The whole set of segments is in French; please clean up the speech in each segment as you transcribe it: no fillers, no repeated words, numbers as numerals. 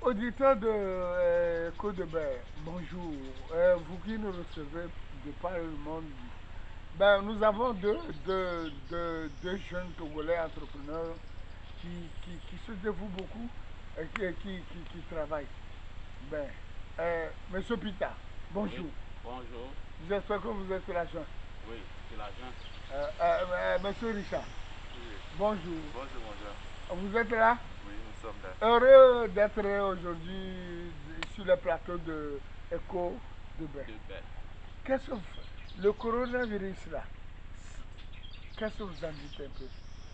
Auditeur de Côte de Berre, bonjour. Vous qui nous recevez de par le monde, ben, nous avons deux jeunes Togolais entrepreneurs qui se dévouent beaucoup et qui travaillent. Ben, Monsieur Pita, Oui, bonjour. bonjour. J'espère que vous êtes l'agent. Oui, c'est l'agent. Monsieur Richard, Oui. bonjour. Bonjour, bonjour. Vous êtes là? Oui, nous sommes là. Heureux d'être aujourd'hui sur le plateau de Echo de Berre. De bête. Qu'est-ce que le coronavirus là, qu'est-ce que vous en dites un peu?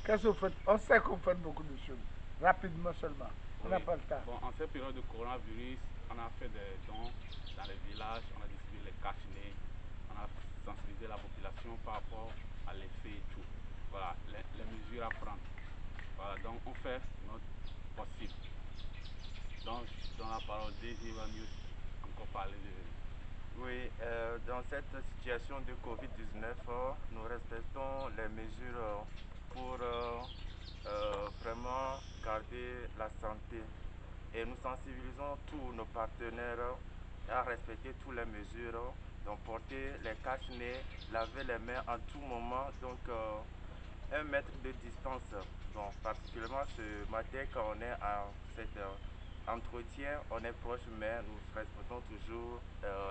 Qu'est-ce que vous faites? On sait que vous faites beaucoup de choses. Rapidement seulement. On n'a Oui. pas le temps. Bon, en cette période de coronavirus, on a fait des dons dans les villages, on a distribué les cachinets, on a sensibilisé la population par rapport à l'effet et tout. Voilà, les mesures à prendre. Voilà, donc on fait notre possible. Donc, je donne la parole déjà, il va mieux encore parler de... Oui, dans cette situation de Covid-19, nous respectons les mesures pour vraiment garder la santé. Et nous sensibilisons tous nos partenaires à respecter toutes les mesures. Donc porter les cache-nez, laver les mains en tout moment. Donc 1 mètre de distance. Donc particulièrement ce matin quand on est à cet entretien, on est proche mais nous respectons toujours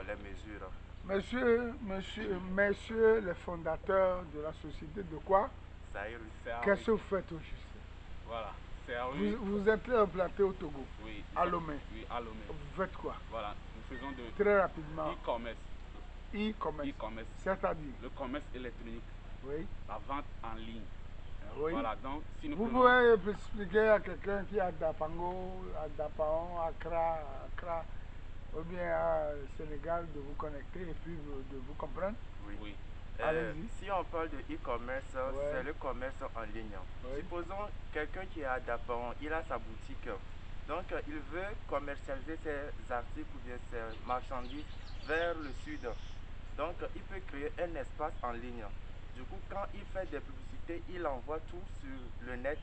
les mesures. Messieurs les fondateurs de la société de quoi? Ça ira. C'est à Qu'est-ce que rue. vous faites au juste? Voilà, c'est à rue. Vous êtes là implanté au Togo, Oui, à Lomé. Oui, à Lomé. Vous faites quoi? Voilà, nous faisons de Très rapidement. e-commerce. E-commerce. E-commerce. C'est-à-dire? Le commerce électronique. Oui. La vente en ligne. Oui. Voilà, donc si nous Vous prenons... pouvez expliquer à quelqu'un qui est à Dapango, à Dapaon, à Accra, ou bien à Sénégal de vous connecter et puis de vous comprendre? Oui. Oui. Allez-y. Si on parle de e-commerce, Ouais. c'est le commerce en ligne. Oui. Supposons quelqu'un qui est à Dapan, il a sa boutique. Donc il veut commercialiser ses articles ou bien ses marchandises vers le sud. Donc il peut créer un espace en ligne. Du coup, quand il fait des publicités, il envoie tout sur le net.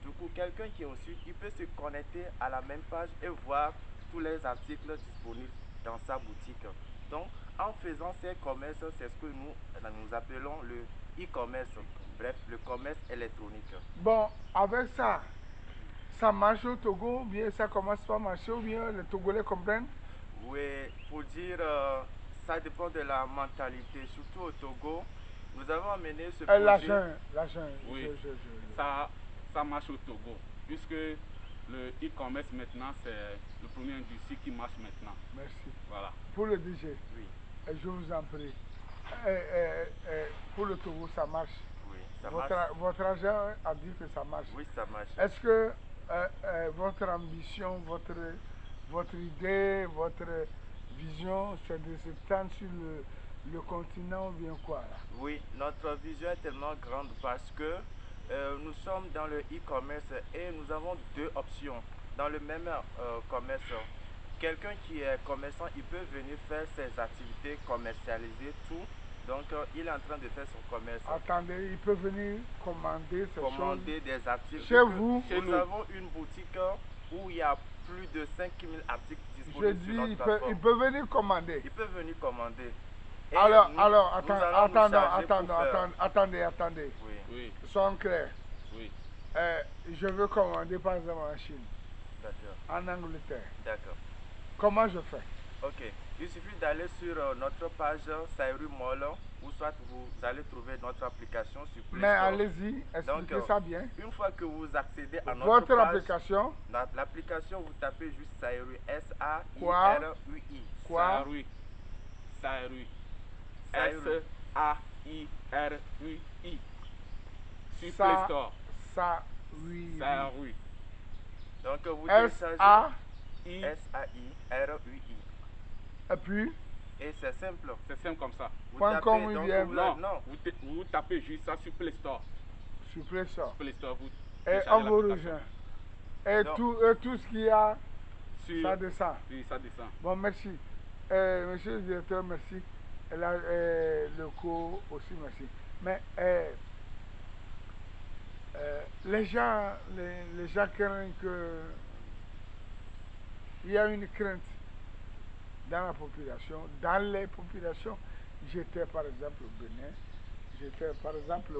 Du coup, quelqu'un qui est au sud, il peut se connecter à la même page et voir tous les articles disponibles dans sa boutique. Donc, en faisant ces commerces, c'est ce que nous appelons le e-commerce, bref, le commerce électronique. Bon, avec ça marche au Togo, ou bien ça commence pas à marcher, ou bien les Togolais comprennent? Oui, pour dire, ça dépend de la mentalité, surtout au Togo. Nous avons amené ce projet. L'agent, Oui, ça marche au Togo, puisque le e-commerce maintenant, c'est le premier industrie qui marche maintenant. Merci. Voilà. Pour le DG, Oui, je vous en prie. Pour le Togo, ça marche. oui, ça marche. Votre agent a dit que ça marche. Oui, ça marche. Est-ce que votre ambition, votre idée, votre vision, c'est de s'étendre sur le continent ou bien quoi là? Oui, notre vision est tellement grande parce que nous sommes dans le e-commerce et nous avons deux options dans le même commerce. Quelqu'un qui est commerçant, il peut venir faire ses activités, commercialiser tout. Donc, il est en train de faire son commerce. Attendez, il peut venir commander ces Commander choses des articles. chez vous. Chez Nous nous. avons une boutique où il y a plus de 5000 articles Je disponibles dis, sur notre il plateforme. peut venir commander. Il peut venir commander. Et Alors, nous allons nous charger pour faire. attendez. Oui, Oui, Soyons clairs. oui. Je veux commander par exemple en Chine, d'accord, en Angleterre. d'accord. Comment je fais? Ok, il suffit d'aller sur notre page Sairu Mall ou soit vous allez trouver notre application sur Play Mais Store. allez-y, Donc, expliquez ça bien. une fois que vous accédez à notre Votre page, application, l'application, vous tapez juste Sairu, quoi? S-A-I-R-U-I. Quoi? Saint-Louis. Saint-Louis. Sairu. S-A-I-R-U-I. Sur Play Ça, Store. ça, oui, oui. Saint-Louis. Donc, vous téléchargez S-A, I. S-A-I-R-U-I. et puis, Et c'est simple. C'est simple comme ça. Vous Point tapez, com ou donc bien Non, vous tapez juste ça sur Play Store. sur Play Store. Play Store, vous Et on téléchargez vous l'application. rejoint. Et Non. tout ce qu'il y a, Sur, ça descend. oui, ça descend. Bon, merci. Monsieur le directeur, merci. Et le co aussi, merci. Mais les gens craignent que il y a une crainte dans la population, dans les populations. J'étais par exemple au Bénin, j'étais par exemple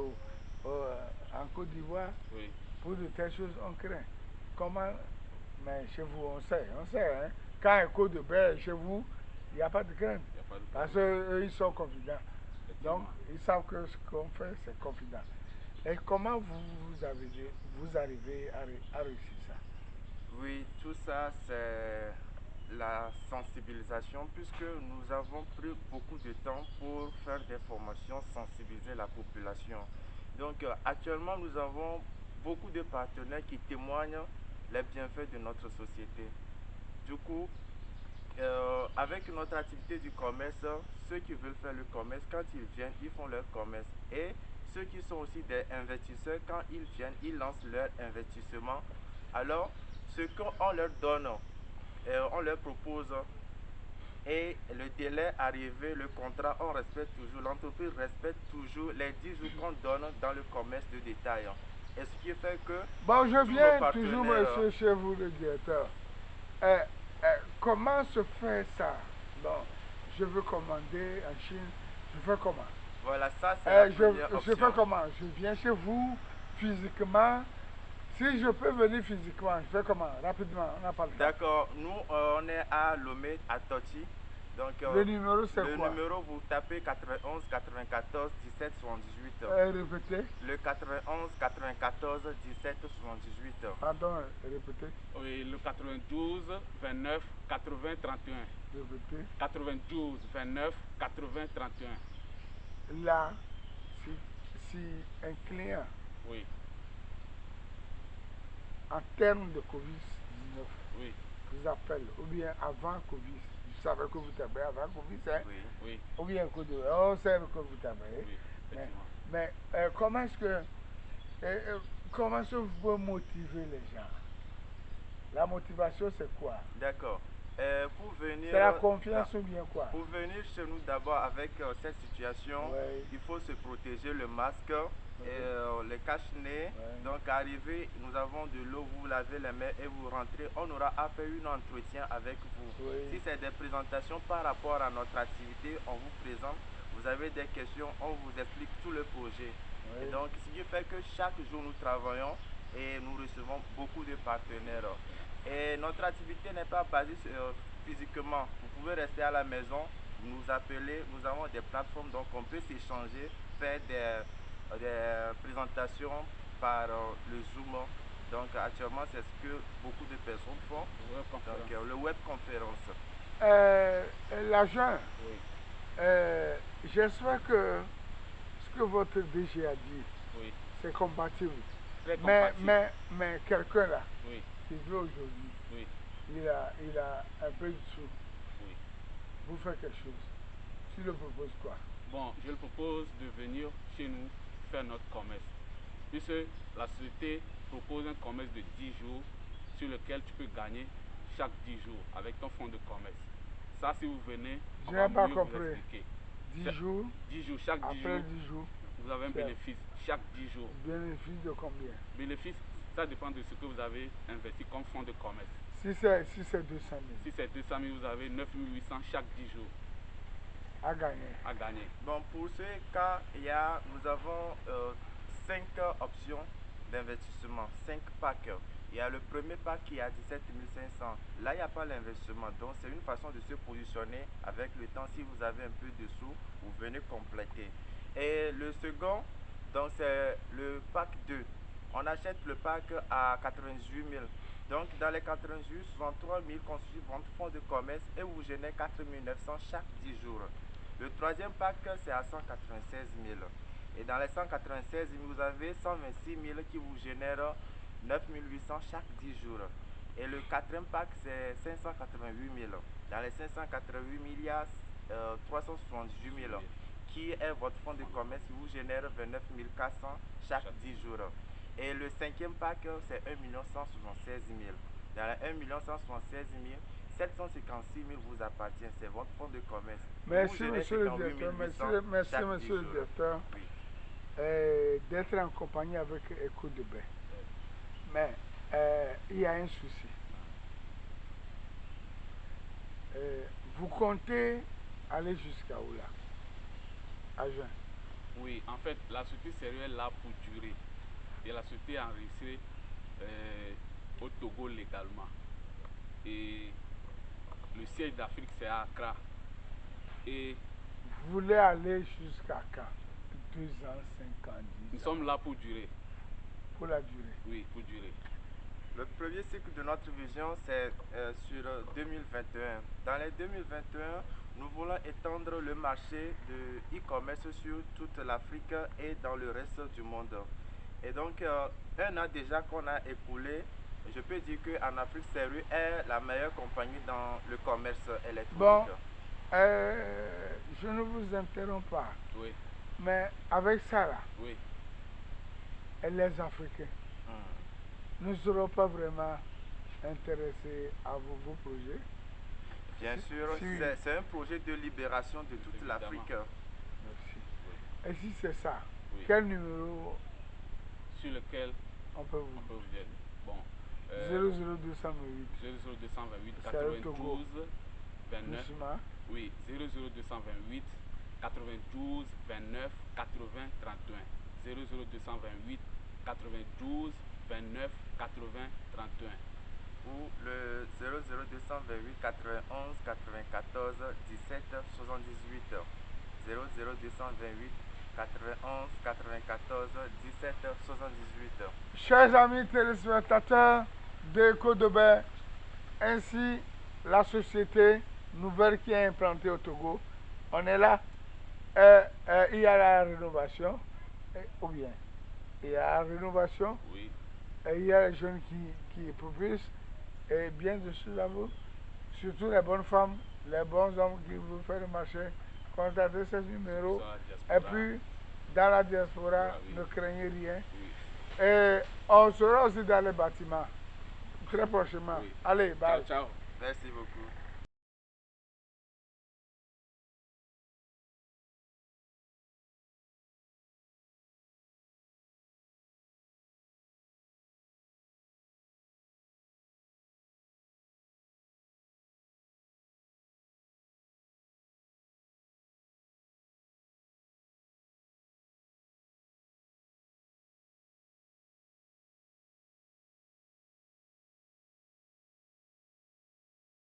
en Côte d'Ivoire. Oui. Pour de telles choses, on craint. Comment? Mais chez vous, on sait. Hein? Quand un coup de bain chez vous, il n'y a pas de crainte. Il n'y a pas de Parce problème. qu'eux, ils sont confidents. Effectivement. Donc, ils savent que ce qu'on fait, c'est confident. Et comment vous arrivez à réussir ça? Oui, tout ça, c'est la sensibilisation, puisque nous avons pris beaucoup de temps pour faire des formations, sensibiliser la population. Donc, actuellement, nous avons beaucoup de partenaires qui témoignent les bienfaits de notre société. Du coup, avec notre activité du commerce, ceux qui veulent faire le commerce, quand ils viennent, ils font leur commerce. Et ceux qui sont aussi des investisseurs, quand ils viennent, ils lancent leur investissement. Alors, ce qu'on leur donne, on leur propose, et le délai arrivé, le contrat, on respecte toujours, l'entreprise respecte toujours les 10 jours qu'on donne dans le commerce de détail. Et ce qui fait que Bon, je tous nos viens toujours, partenaires... monsieur, chez vous, le directeur. Comment se fait ça? Bon, je veux commander en Chine. Je fais comment? Voilà, ça c'est la Je première fais option. comment? Je viens chez vous physiquement. Si je peux venir physiquement, je fais comment? Rapidement, on n'a pas le temps. D'accord, nous on est à Lomé, à Toti. Donc Le numéro, c'est le quoi? numéro, vous tapez 91 94 17 78. Répétez. Le 91 94 17 78. Pardon, répétez. Oui, le 92 29 80 31. Répétez. 92 29 80 31. Là, si un client, Oui, en termes de Covid-19, oui, vous appelle, ou bien avant Covid, je savais que vous travaillez avant Covid, hein? Oui. oui, Ou bien on sait que vous travaillez. oui, Mais, effectivement. mais comment est-ce que comment est-ce que vous pouvez motiver les gens? La motivation, c'est quoi? D'accord. Pour venir, C'est la confiance ou bien quoi? pour venir chez nous d'abord avec cette situation, Oui. il faut se protéger, le masque, les cache-nez. Oui. Donc arrivé, nous avons de l'eau, vous lavez les mains et vous rentrez. On aura à faire un entretien avec vous. Oui. Si c'est des présentations par rapport à notre activité, on vous présente. Vous avez des questions, on vous explique tout le projet. Oui. Et donc, ce qui fait que chaque jour nous travaillons et nous recevons beaucoup de partenaires. Et notre activité n'est pas basée physiquement. Vous pouvez rester à la maison, nous appeler. Nous avons des plateformes, donc on peut s'échanger, faire des présentations par le Zoom. Donc actuellement, c'est ce que beaucoup de personnes font. Donc le web conférence. L'agent, Oui, j'espère que ce que votre DG a dit, oui, c'est compatible. très Mais, compatible. mais quelqu'un là, Oui, qui veut aujourd'hui, oui, il a un peu de sous. oui. Vous faites quelque chose. Tu le proposes quoi? Bon, je le propose de venir chez nous faire notre commerce. Puisque la société propose un commerce de 10 jours sur lequel tu peux gagner chaque 10 jours avec ton fonds de commerce. Ça, si vous venez, on Je va n'ai pas mieux vous compris. expliquer. 10 jours, 10 jours, chaque 10 après jours, 10 jours, vous avez un c'est bénéfice chaque 10 jours. bénéfice de combien? Bénéfice, ça dépend de ce que vous avez investi comme fonds de commerce. Si c'est 200 000 Si c'est 200 000, vous avez 9 800 chaque 10 jours à gagner. à gagner. Bon, pour ce cas, nous avons 5 options d'investissement, 5 packs. Il y a le premier pack qui est à 17 500. Là, il n'y a pas l'investissement. Donc, c'est une façon de se positionner avec le temps. Si vous avez un peu de sous, vous venez compléter. Et le second, donc c'est le pack 2. On achète le pack à 98 000. Donc, dans les 98, 63 000 constituent votre fonds de commerce et vous générez 4 900 chaque 10 jours. Le troisième pack, c'est à 196 000. Et dans les 196 000, vous avez 126 000 qui vous génèrent 9 800 chaque 10 jours. Et le quatrième pack, c'est 588 000. Dans les 588 000, il y a 378 000, qui est votre fonds de commerce qui vous génère 29 400 chaque 10 jours. Et le cinquième pack, c'est 1 176 000. Dans les 1 176 000, 756 000 vous appartient, c'est votre fonds de commerce. Merci, monsieur le directeur. Merci, monsieur le directeur. Oui. D'être en compagnie avec Eco de Baie. Mais il y a un souci. Vous comptez aller jusqu'à où là? À juin? Oui, en fait, la société serait là pour durer. Et la société est enregistrée au Togo légalement. Et le siège d'Afrique, c'est à Accra. Et vous voulez aller jusqu'à quand? 2 ans, 5 ans, 10 ans? Nous sommes là pour durer. Pour la durée? Oui, pour durer. Le premier cycle de notre vision, c'est sur 2021. Dans les 2021, nous voulons étendre le marché de e-commerce sur toute l'Afrique et dans le reste du monde. Et donc, un an déjà qu'on a écoulé, je peux dire qu'en Afrique, Seru est la meilleure compagnie dans le commerce électronique. Bon, je ne vous interromps pas. Oui. Mais avec ça là, oui. Et les Africains, ne seront pas vraiment intéressés à vos projets? Bien sûr, c'est un projet de libération de toute l'Afrique. Merci. Oui. Et si c'est ça, oui. Quel numéro sur lequel on peut vous dire? Bon. 00228. 00228 92 29. Doucement. Oui, 00228 92 29 80 31. 00228 92 29 80 31. Ou le 00228 91 94 17 78. 00228 91 94 17 78. Chers amis téléspectateurs d'Eco de Baie, ainsi la société nouvelle qui est implantée au Togo, on est là, il y a la rénovation, ou bien il y a la rénovation, oui. Et il y a les jeunes qui propulsent, et bien dessus à vous, surtout les bonnes femmes, les bons hommes qui vous font le marché, contactez ce numéro, et puis dans la diaspora, oui. ne craignez rien. Oui. Et on sera aussi dans les bâtiments, très prochainement. Oui. Allez, bye. Ciao, ciao. Merci beaucoup.